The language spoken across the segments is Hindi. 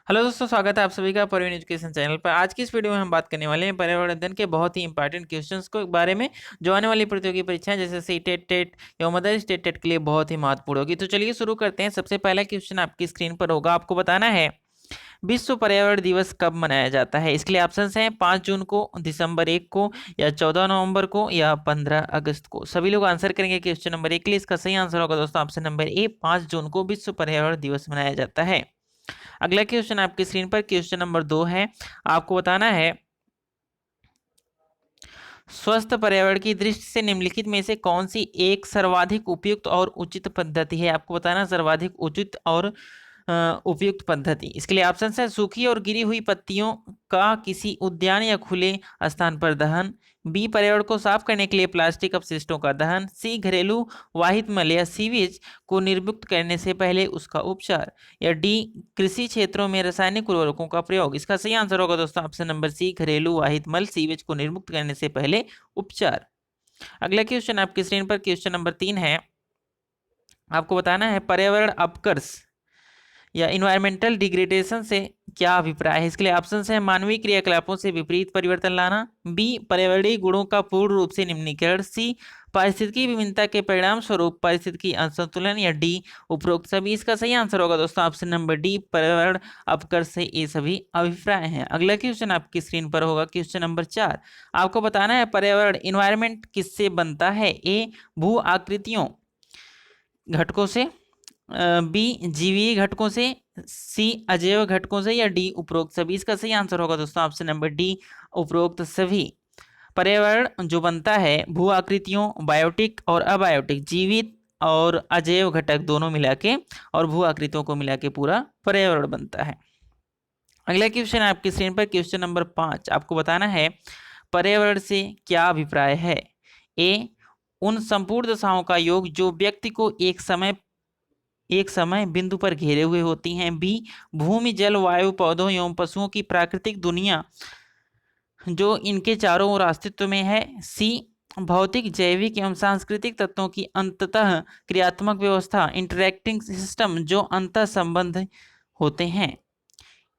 हेलो दोस्तों, स्वागत है आप सभी का परवीन एजुकेशन चैनल पर। आज की इस वीडियो में हम बात करने वाले हैं पर्यावरण अध्ययन के बहुत ही इंपॉर्टेंट क्वेश्चंस को बारे में, जो आने वाली प्रतियोगी परीक्षाएं जैसे सी टेट टेट या मदर स्टेट टेट के लिए बहुत ही महत्वपूर्ण होगी। तो चलिए शुरू करते हैं। सबसे पहला क्वेश्चन आपकी स्क्रीन पर होगा। आपको बताना है विश्व पर्यावरण दिवस कब मनाया जाता है। इसके लिए ऑप्शन हैं 5 जून को, दिसंबर 1 को, या 14 नवंबर को, या 15 अगस्त को। सभी लोग आंसर करेंगे क्वेश्चन नंबर 1 के लिए। इसका सही आंसर होगा दोस्तों ऑप्शन नंबर ए, 5 जून को विश्व पर्यावरण दिवस मनाया जाता है। अगला क्वेश्चन आपकी स्क्रीन पर क्वेश्चन नंबर 2 है। आपको बताना है स्वस्थ पर्यावरण की दृष्टि से निम्नलिखित में से कौन सी एक सर्वाधिक उपयुक्त और उचित पद्धति है। आपको बताना सर्वाधिक उचित और उपयुक्त पद्धति। इसके लिए ऑप्शन है सूखी और गिरी हुई पत्तियों का किसी उद्यान या खुले स्थान पर दहन, बी पर्यावरण को साफ करने के लिए प्लास्टिक अपशिष्टों का दहन, सी घरेलू वाहित मल या सीवेज को निर्मुक्त करने से पहले उसका उपचार, या डी कृषि क्षेत्रों में रासायनिक उर्वरकों का प्रयोग। इसका सही आंसर होगा दोस्तों ऑप्शन नंबर सी, घरेलू वाहित मल सीवेज को निर्मुक्त करने से पहले उपचार। अगला क्वेश्चन आपकी स्क्रीन पर क्वेश्चन नंबर 3 है। आपको बताना है पर्यावरण अपकर्ष या इन्वायरमेंटल डिग्रेडेशन से क्या अभिप्राय है। इसके लिए ऑप्शन है मानवीय क्रियाकलापों से विपरीत परिवर्तन लाना, बी पर्यावरणीय गुणों का पूर्ण रूप से निम्नीकरण, सी पारिस्थितिकी विभिन्नता के परिणाम स्वरूप पारिस्थितिकी असंतुलन, या डी उपरोक्त सभी। इसका सही आंसर होगा दोस्तों ऑप्शन नंबर डी, पर्यावरण अपकर्ष से ये सभी अभिप्राय हैं। अगला क्वेश्चन आपकी स्क्रीन पर होगा क्वेश्चन नंबर 4। आपको बताना है पर्यावरण इन्वायरमेंट किससे बनता है। ए भू आकृतियों घटकों से, बी जीवीय घटकों से, सी अजैव घटकों से, या डी उपरोक्त सभी। इसका सही आंसर होगा दोस्तों ऑप्शन नंबर डी, उपरोक्त सभी। पर्यावरण जो बनता है भू आकृतियों, बायोटिक और अबायोटिक, जीवित और अजैव घटक दोनों मिला के और भू आकृतियों को मिला के पूरा पर्यावरण बनता है। अगला क्वेश्चन आपकी स्क्रीन पर क्वेश्चन नंबर 5। आपको बताना है पर्यावरण से क्या अभिप्राय है। ए उन संपूर्ण दशाओं का योग जो व्यक्ति को एक समय बिंदु पर घेरे हुए होती हैं, बी भूमि जल वायु पौधों एवं पशुओं की प्राकृतिक दुनिया जो इनके चारों ओर अस्तित्व में है, सी भौतिक जैविक एवं सांस्कृतिक तत्वों की अंततः क्रियात्मक व्यवस्था इंटरैक्टिंग सिस्टम जो अंतर संबंध होते हैं,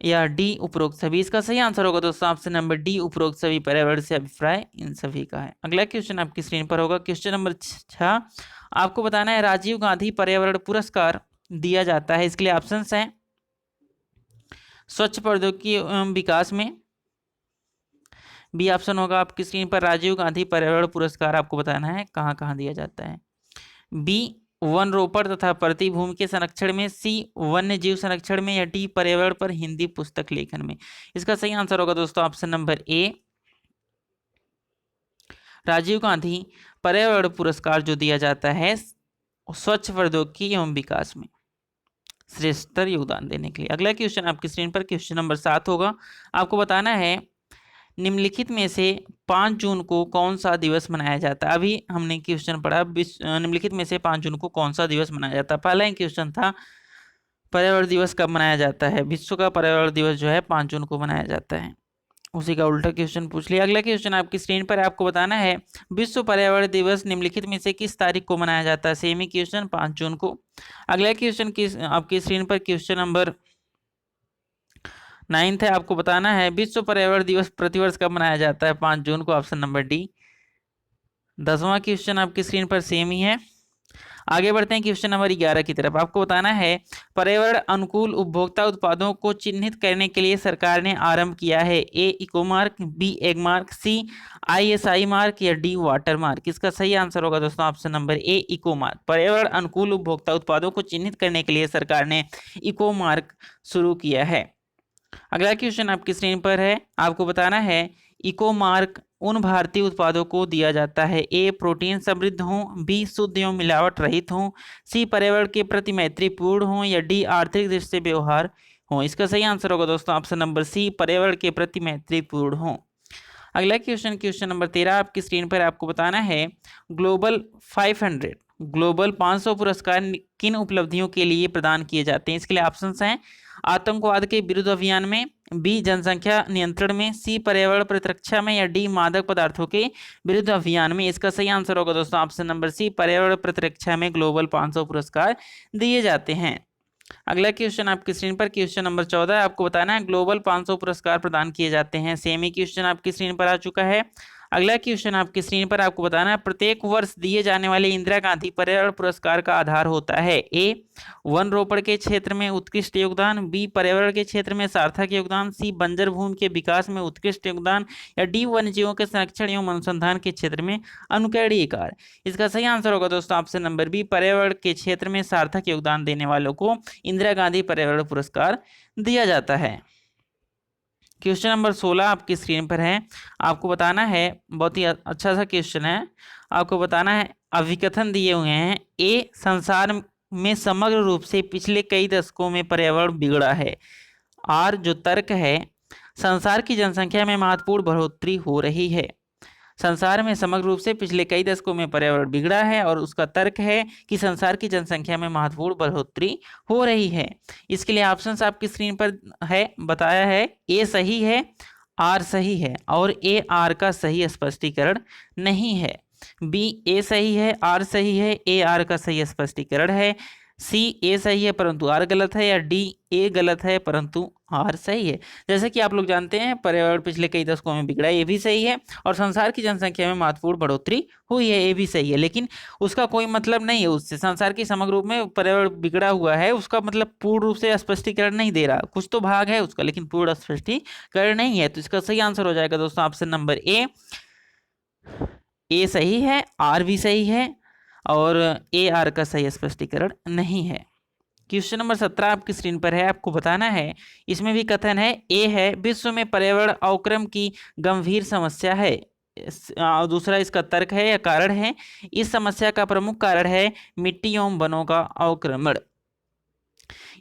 या डी उपरोक्त सभी। इसका सही आंसर होगा दोस्तों ऑप्शन नंबर डी, उपरोक्त सभी। पर्यावरण से अभिप्राय इन सभी का है। अगला क्वेश्चन आपकी स्क्रीन पर होगा क्वेश्चन नंबर 6। आपको बताना है राजीव गांधी पर्यावरण पुरस्कार दिया जाता है। इसके लिए ऑप्शंस हैं स्वच्छ प्रौद्योगिकी एवं विकास में, बी ऑप्शन होगा आपकी स्क्रीन पर राजीव गांधी पर्यावरण पुरस्कार आपको बताना है कहाँ कहाँ दिया जाता है, बी वन रोपण तथा प्रतिभूमि के संरक्षण में, सी वन्य जीव संरक्षण में, या डी पर्यावरण पर हिंदी पुस्तक लेखन में। इसका सही आंसर होगा दोस्तों option number A, Rajiv Gandhi पर्यावरण पुरस्कार जो दिया जाता है स्वच्छ प्रौद्योगिकी एवं विकास में श्रेष्ठतर योगदान देने के लिए। अगला क्वेश्चन आपकी स्क्रीन पर क्वेश्चन नंबर 7 होगा। आपको बताना है निम्नलिखित में से 5 जून को कौन सा दिवस मनाया जाता है। अभी हमने क्वेश्चन पढ़ा निम्नलिखित में से 5 जून को कौन सा दिवस मनाया जाता है। पहला क्वेश्चन था पर्यावरण दिवस कब मनाया जाता है। विश्व का पर्यावरण दिवस जो है 5 जून को मनाया जाता है, उसी का उल्टा क्वेश्चन पूछ लिया। अगला क्वेश्चन आपकी स्क्रीन पर आपको बताना है विश्व पर्यावरण दिवस निम्नलिखित में से किस तारीख को मनाया जाता है। सेम ही क्वेश्चन 5 जून को। अगला क्वेश्चन आपकी स्क्रीन पर क्वेश्चन नंबर 9 है। आपको बताना है विश्व पर्यावरण दिवस प्रतिवर्ष कब मनाया जाता है। 5 जून को, ऑप्शन नंबर डी। 10वां क्वेश्चन आपकी स्क्रीन पर सेम ही है। आगे बढ़ते हैं क्वेश्चन नंबर 11 की तरफ। आपको बताना है पर्यावरण अनुकूल उपभोक्ता उत्पादों को चिन्हित करने के लिए सरकार ने आरंभ किया है। A eco mark, B egg mark, C ISI mark, या डी वाटर मार्क। इसका सही आंसर होगा दोस्तों option number A, eco mark. पर्यावरण अनुकूल उपभोक्ता उत्पादों को चिन्हित करने के लिए सरकार ने इको मार्क शुरू किया है। अगला क्वेश्चन आपकी स्क्रीन पर है। आपको बताना है इको मार्क उन भारतीय उत्पादों को दिया जाता है, ए प्रोटीन समृद्ध हों, बी शुद्ध एवं मिलावट रहित हों, सी पर्यावरण के प्रति मैत्रीपूर्ण हों, या डी आर्थिक दृष्टि से व्यवहार हों। इसका सही आंसर होगा दोस्तों ऑप्शन नंबर सी, पर्यावरण के प्रति मैत्रीपूर्ण हों। अगला क्वेश्चन क्वेश्चन नंबर 13 आपकी स्क्रीन पर आपको बताना है ग्लोबल 500 पुरस्कार किन उपलब्धियों के लिए प्रदान किए जाते हैं। इसके लिए ऑप्शंस हैं आतंकवाद के विरुद्ध अभियान में, बी जनसंख्या नियंत्रण में, सी पर्यावरण प्रतिरक्षा में, या डी मादक पदार्थों के विरुद्ध अभियान में। इसका सही आंसर होगा दोस्तों ऑप्शन नंबर सी, पर्यावरण प्रतिरक्षा में ग्लोबल 500 पुरस्कार दिए जाते हैं। अगला क्वेश्चन आपकी स्क्रीन पर क्वेश्चन नंबर 14 है। आपको बताना है ग्लोबल 500 पुरस्कार प्रदान किए जाते हैं। सेम ही क्वेश्चन आपकी स्क्रीन पर आ चुका है। अगला क्वेश्चन आपकी स्क्रीन पर आपको बताना है प्रत्येक वर्ष दिए जाने वाले इंदिरा गांधी पर्यावरण पुरस्कार का आधार होता है। ए वन रोपण के क्षेत्र में उत्कृष्ट योगदान, बी पर्यावरण के क्षेत्र में सार्थक योगदान, सी बंजर भूमि के विकास में उत्कृष्ट योगदान, या डी वन्य जीवों के संरक्षण एवं अनुसंधान के क्षेत्र में अनुकरणीय कार्य। इसका सही आंसर होगा दोस्तों ऑप्शन नंबर बी, पर्यावरण के क्षेत्र में सार्थक योगदान देने वालों को इंदिरा गांधी पर्यावरण पुरस्कार दिया जाता है। क्वेश्चन नंबर 16 आपकी स्क्रीन पर है। आपको बताना है, बहुत ही अच्छा सा क्वेश्चन है। आपको बताना है अभिकथन दिए हुए हैं। ए संसार में समग्र रूप से पिछले कई दशकों में पर्यावरण बिगड़ा है। आर जो तर्क है, संसार की जनसंख्या में महत्वपूर्ण बढ़ोतरी हो रही है। संसार में समग्र रूप से पिछले कई दशकों में पर्यावरण बिगड़ा है, और उसका तर्क है कि संसार की जनसंख्या में महत्वपूर्ण बढ़ोतरी हो रही है। इसके लिए ऑप्शंस आपकी स्क्रीन पर है, बताया है। ए सही है, आर सही है, और ए आर का सही स्पष्टीकरण नहीं है। बी ए सही है, आर सही है, ए आर का सही स्पष्टीकरण है। सी ए सही है परंतु आर गलत है, या डी ए गलत है परंतु आर सही है। जैसे कि आप लोग जानते हैं पर्यावरण पिछले कई दशकों में बिगड़ा है, ये भी सही है, और संसार की जनसंख्या में महत्वपूर्ण बढ़ोतरी हुई है, ये भी सही है। लेकिन उसका कोई मतलब नहीं है उससे। संसार की समग्र रूप में पर्यावरण बिगड़ा हुआ है, उसका मतलब पूर्ण रूप से स्पष्टीकरण नहीं दे रहा। कुछ तो भाग है उसका, लेकिन पूर्ण स्पष्टीकरण नहीं है। तो इसका सही आंसर हो जाएगा दोस्तों ऑप्शन नंबर ए सही है, आर भी सही है, और ए आर का सही स्पष्टीकरण नहीं है। क्वेश्चन नंबर 17 आपकी स्क्रीन पर है। आपको बताना है, इसमें भी कथन है। ए है विश्व में पर्यावरण अवक्रम की गंभीर समस्या है। दूसरा इसका तर्क है या कारण है, इस समस्या का प्रमुख कारण है मिट्टी एवं वनों का अवक्रमण।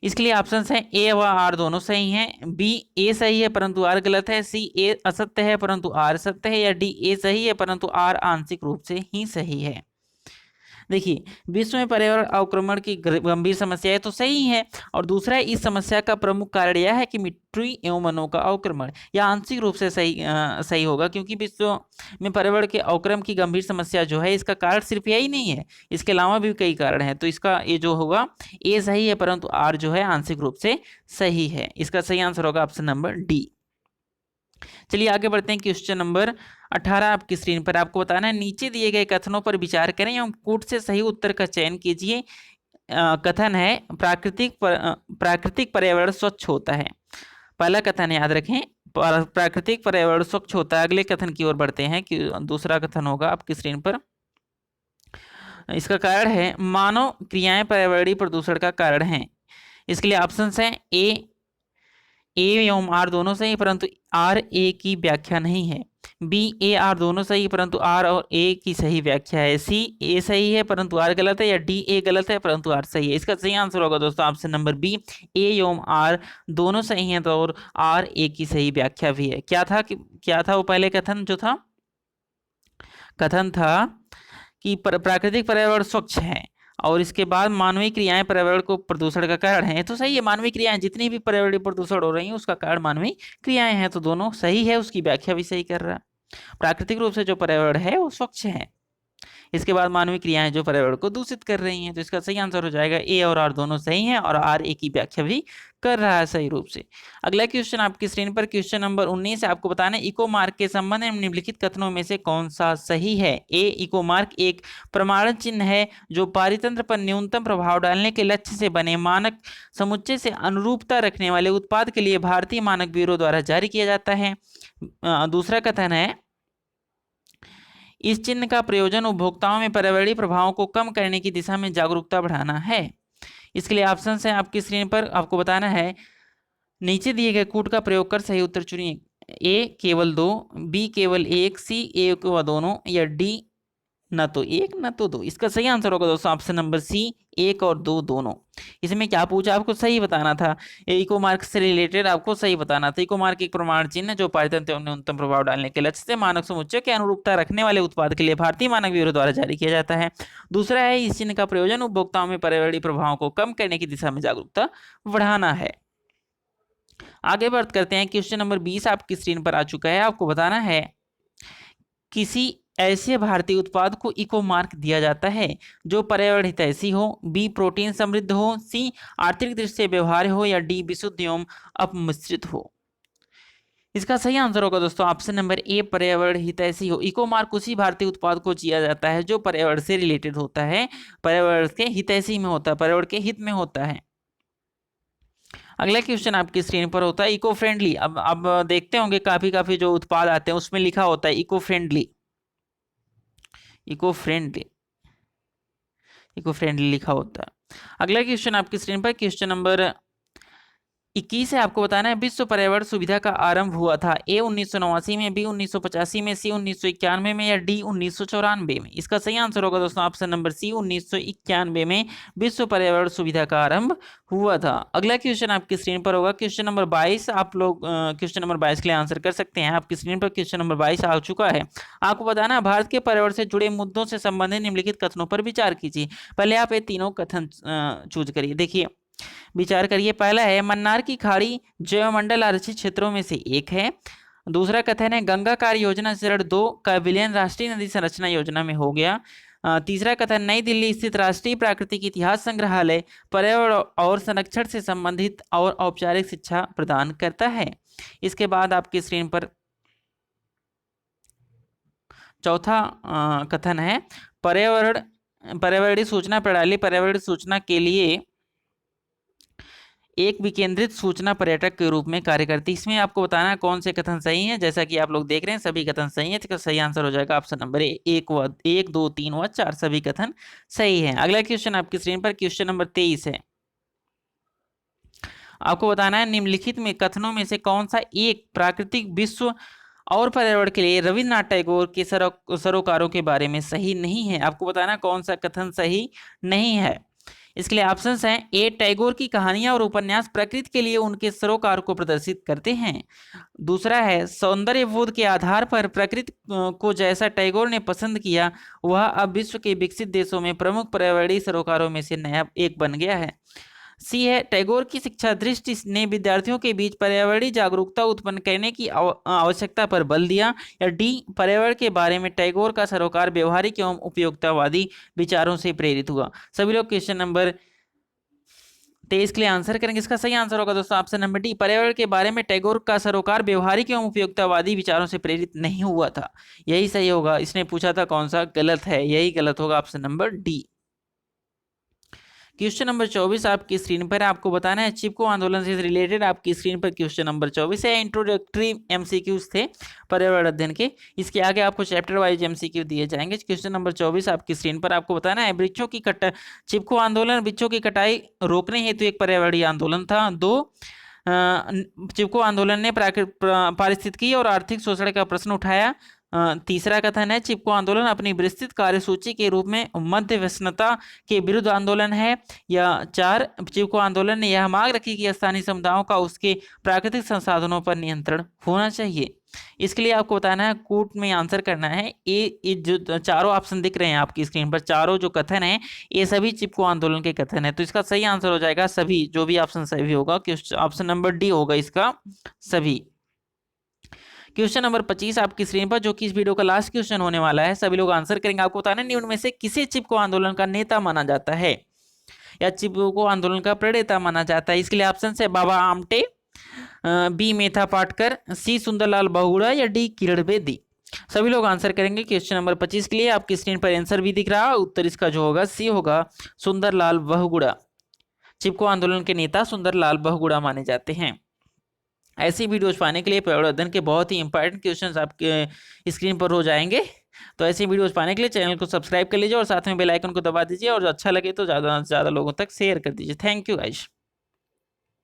इसके लिए ऑप्शन है ए व आर दोनों सही हैं। बी ए सही है परंतु आर गलत है। सी ए असत्य है परंतु आर सत्य है, या डी ए सही है परंतु आर आंशिक रूप से ही सही है। देखिए, विश्व में पर्यावरण अवक्रमण की गंभीर समस्या है तो सही है, और दूसरा है इस समस्या का प्रमुख कारण यह है कि मिट्टी एवं वनों का अवक्रमण, यह आंशिक रूप से सही होगा, क्योंकि विश्व में पर्यावरण के अवक्रमण की गंभीर समस्या जो है इसका कारण सिर्फ यही नहीं है, इसके अलावा भी कई कारण हैं। तो इसका ये जो होगा ए सही है परंतु आर जो है आंशिक रूप से सही है। इसका सही आंसर होगा ऑप्शन नंबर डी। चलिए आगे बढ़ते हैं। क्वेश्चन नंबर 18 आपकी स्क्रीन पर। आपको बताना है नीचे दिए गए कथनों पर विचार करें एवं कूट से सही उत्तर का चयन कीजिए। कथन है प्राकृतिक पर्यावरण स्वच्छ होता है। पहला कथन याद रखें, प्राकृतिक पर्यावरण स्वच्छ होता है। अगले कथन की ओर बढ़ते हैं कि दूसरा कथन होगा आपकी स्क्रीन पर। इसका कारण है मानव क्रियाएं पर्यावरणीय प्रदूषण का कारण है। इसके लिए ऑप्शंस हैं ए एवं आर दोनों सही परंतु आर ए की व्याख्या नहीं है। बी ए आर दोनों सही परंतु आर और ए की सही व्याख्या है। सी ए सही है परंतु आर गलत है, या डी ए गलत है परंतु आर सही है। इसका सही आंसर होगा दोस्तों ऑप्शन नंबर बी, ए एवं आर दोनों सही हैं, तो और आर ए की सही व्याख्या भी है। क्या था वो पहले कथन जो था? कथन था कि प्राकृतिक पर्यावरण स्वच्छ है, और इसके बाद मानवीय क्रियाएं पर्यावरण को प्रदूषण का कारण है। तो सही है, मानवीय क्रियाएं जितनी भी पर्यावरणीय प्रदूषण हो रही हैं उसका कारण मानवीय क्रियाएं हैं, तो दोनों सही है। उसकी व्याख्या भी सही कर रहा है। प्राकृतिक रूप से जो पर्यावरण है वो स्वच्छ है, इसके बाद मानवीय क्रियाएं जो पर्यावरण को दूषित कर रही हैं। तो इसका सही आंसर हो जाएगा ए और आर दोनों सही हैं, और आर ए की व्याख्या भी कर रहा है सही रूप से। अगला क्वेश्चन आपकी स्क्रीन पर क्वेश्चन नंबर 19 है। आपको बताना है इको मार्क के संबंध में निम्नलिखित कथनों में से कौन सा सही है। ए इको मार्क एक प्रमाणन चिन्ह है जो पारितंत्र पर न्यूनतम प्रभाव डालने के लक्ष्य से बने मानक समुच्चय से अनुरूपता रखने वाले उत्पाद के लिए भारतीय मानक ब्यूरो द्वारा जारी किया जाता है। दूसरा कथन है इस चिन्ह का प्रयोजन उपभोक्ताओं में पर्यावरणीय प्रभावों को कम करने की दिशा में जागरूकता बढ़ाना है। इसके लिए ऑप्शंस हैं आपकी स्क्रीन पर। आपको बताना है नीचे दिए गए कूट का प्रयोग कर सही उत्तर चुनिए। ए केवल 2, बी केवल 1, सी एक व दोनों, या डी न तो एक न तो दो। इसका सही आंसर होगा दोस्तों ऑप्शन नंबर सी, 1 और 2 दोनों। इसमें क्या पूछा, आपको सही बताना था। इको मार्क से रिलेटेड आपको सही बताना था। इको मार्क एक प्रमाण चिन्ह जो पारितंत्र एवं न्यूनतम प्रभाव डालने के लक्ष्य से मानक समुच्चय के अनुरूपता रखने वाले उत्पाद के लिए भारतीय मानक ब्यूरो द्वारा जारी किया जाता है। दूसरा है इस चिन्ह का प्रयोजन उपभोक्ताओं में पर्यावरणीय प्रभावों को कम करने की दिशा में जागरूकता बढ़ाना है। आगे बात करते हैं। क्वेश्चन नंबर 20 आपकी स्क्रीन पर आ चुका है। आपको बताना है किसी ऐसे भारतीय उत्पाद को इको मार्क दिया जाता है? जो पर्यावरण हितैषी हो, बी प्रोटीन समृद्ध हो, सी आर्थिक दृष्टि से व्यवहार्य हो, या डी विशुद्ध एवं अपमिश्रित हो। इसका सही आंसर होगा दोस्तों ऑप्शन नंबर ए, पर्यावरण हितैषी हो। इको मार्क उसी भारतीय उत्पाद को दिया जाता है जो पर्यावरण से रिलेटेड होता है, पर्यावरण के हितैषी में होता है, पर्यावरण के हित में होता है। अगला क्वेश्चन आपकी स्क्रीन पर होता है इको फ्रेंडली। अब देखते होंगे काफी जो उत्पाद आते हैं उसमें लिखा होता है eco friendly, eco friendly, eco friendly लिखा होता है। अगला क्वेश्चन आपकी स्क्रीन पर क्वेश्चन नंबर 21 है। आपको बताना है विश्व पर्यावरण सुविधा का आरंभ हुआ था? ए 1989 में, बी 1985 में, सी 1991 में, या डी 1994 में। इसका सही आंसर होगा दोस्तों ऑप्शन नंबर सी, 1991 में विश्व पर्यावरण सुविधा का आरंभ हुआ था। अगला क्वेश्चन आपकी स्क्रीन पर होगा क्वेश्चन नंबर 22। आप लोग क्वेश्चन नंबर 22 के लिए आंसर कर सकते हैं। आपकी स्क्रीन पर क्वेश्चन नंबर 22 आ चुका है। आपको बताना है भारत के पर्यावरण से जुड़े मुद्दों से संबंधित निम्नलिखित कथनों पर विचार कीजिए। पहले आप ये तीनों कथन चूज करिए, देखिए विचार करिए। पहला है मन्नार की खाड़ी जैवमंडल आरक्षित क्षेत्रों में से एक है। दूसरा कथन है गंगा कार्य योजना चरण 2 का विलयन राष्ट्रीय नदी संरचना योजना में हो गया। तीसरा कथन नई दिल्ली स्थित राष्ट्रीय प्राकृतिक इतिहास संग्रहालय पर्यावरण और संरक्षण से संबंधित और औपचारिक शिक्षा प्रदान करता है। इसके बाद आपकी स्क्रीन पर चौथा कथन है पर्यावरणीय सूचना प्रणाली पर्यावरणीय सूचना के लिए एक विकेंद्रित सूचना पर्यटक के रूप में कार्य करती है। इसमें आपको बताना है कौन से कथन सही हैं। जैसा कि आप लोग देख रहे हैं सभी कथन सही हैं। इसका सही आंसर हो जाएगा ऑप्शन नंबर 1, 2, 3 व 4 सभी कथन सही हैं। अगला क्वेश्चन आपकी स्क्रीन पर क्वेश्चन नंबर 23 है। आपको बताना है निम्नलिखित में कथनों में से कौन सा एक प्राकृतिक विश्व और पर्यावरण के लिए रविन्द्रनाथ टैगोर के सरोकारों के बारे में सही नहीं है। आपको बताना कौन सा कथन सही नहीं है। इसके लिए ऑप्शंस हैं ए टैगोर की कहानियां और उपन्यास प्रकृति के लिए उनके सरोकार को प्रदर्शित करते हैं। दूसरा है सौंदर्यबोध के आधार पर प्रकृति को जैसा टैगोर ने पसंद किया वह अब विश्व के विकसित देशों में प्रमुख पर्यावरणीय सरोकारों में से नया एक बन गया है। सी है टैगोर की शिक्षा दृष्टि ने विद्यार्थियों के बीच पर्यावरणीय जागरूकता उत्पन्न करने की आवश्यकता पर बल दिया। या डी पर्यावरण के बारे में टैगोर का सरोकार व्यवहारिक एवं उपयोगितावादी विचारों से प्रेरित हुआ। सभी लोग क्वेश्चन नंबर 23 के लिए आंसर करेंगे। इसका सही आंसर होगा दोस्तों ऑप्शन नंबर डी, पर्यावरण के बारे में टैगोर का सरोकार व्यवहारिक एवं उपयोगितावादी विचारों से प्रेरित नहीं हुआ था। यही सही होगा। इसने पूछा था कौन सा गलत है, यही गलत होगा option number D. Question number 24 आपकी स्क्रीन पर आपको बताना है चिपको आंदोलन से रिलेटेड। आपकी स्क्रीन पर क्वेश्चन नंबर 24 है। इंट्रोडक्टरी एमसीक्यूज थे पर्यावरण अध्ययन के। इसके आगे आपको चैप्टर वाइज एमसीक्यू दिए जाएंगे। क्वेश्चन नंबर 24 आपकी स्क्रीन पर आपको बताना है वृक्षों की चिपको आंदोलन वृक्षों की कटाई रोकने हेतु एक पर्यावरणीय आंदोलन था। 2 चिपको आंदोलन ने पारिस्थितिकी और आर्थिक शोषण का प्रश्न उठाया। तीसरा कथन है चिपको आंदोलन अपनी विस्तृत कार्यसूची के रूप में मध्यवसनता के विरुद्ध आंदोलन है। या 4 चिपको आंदोलन ने यह मांग रखी कि स्थानीय समुदायों का उसके प्राकृतिक संसाधनों पर नियंत्रण होना चाहिए। इसके लिए आपको बताना है कोर्ट में आंसर करना है। ये जो चारों ऑप्शन दिख रहे हैं आपकी स्क्रीन पर, चारों जो कथन है ये सभी चिपको आंदोलन के कथन है। तो इसका सही आंसर हो जाएगा सभी, जो भी ऑप्शन सही होगा ऑप्शन नंबर डी होगा इसका सभी। क्वेश्चन नंबर 25 आपकी स्क्रीन पर जो कि इस वीडियो का लास्ट क्वेश्चन होने वाला है। सभी लोग आंसर करेंगे। आपको बताना है निम्न में से किसे चिपको आंदोलन का नेता माना जाता है या चिपको आंदोलन का प्रणेता माना जाता है। इसके लिए ऑप्शन है बाबा आमटे, बी मेथा पाटकर, सी सुंदरलाल बहुगुणा, या डी किरण बेदी। सभी लोग आंसर करेंगे क्वेश्चन नंबर 25 के लिए। आपकी स्क्रीन पर आंसर भी दिख रहा है। उत्तर इसका जो होगा सी होगा, सुंदरलाल बहुगुणा। चिपको आंदोलन के नेता सुंदरलाल बहुगुणा माने जाते हैं। ऐसी वीडियोज पाने के लिए पर्यावरण अध्ययन के बहुत ही इंपॉर्टेंट क्वेश्चंस आपके स्क्रीन पर हो जाएंगे। तो ऐसी वीडियोज पाने के लिए चैनल को सब्सक्राइब कर लीजिए और साथ में बेल आइकन को दबा दीजिए और अच्छा लगे तो ज़्यादा से ज़्यादा लोगों तक शेयर कर दीजिए। Thank you guys.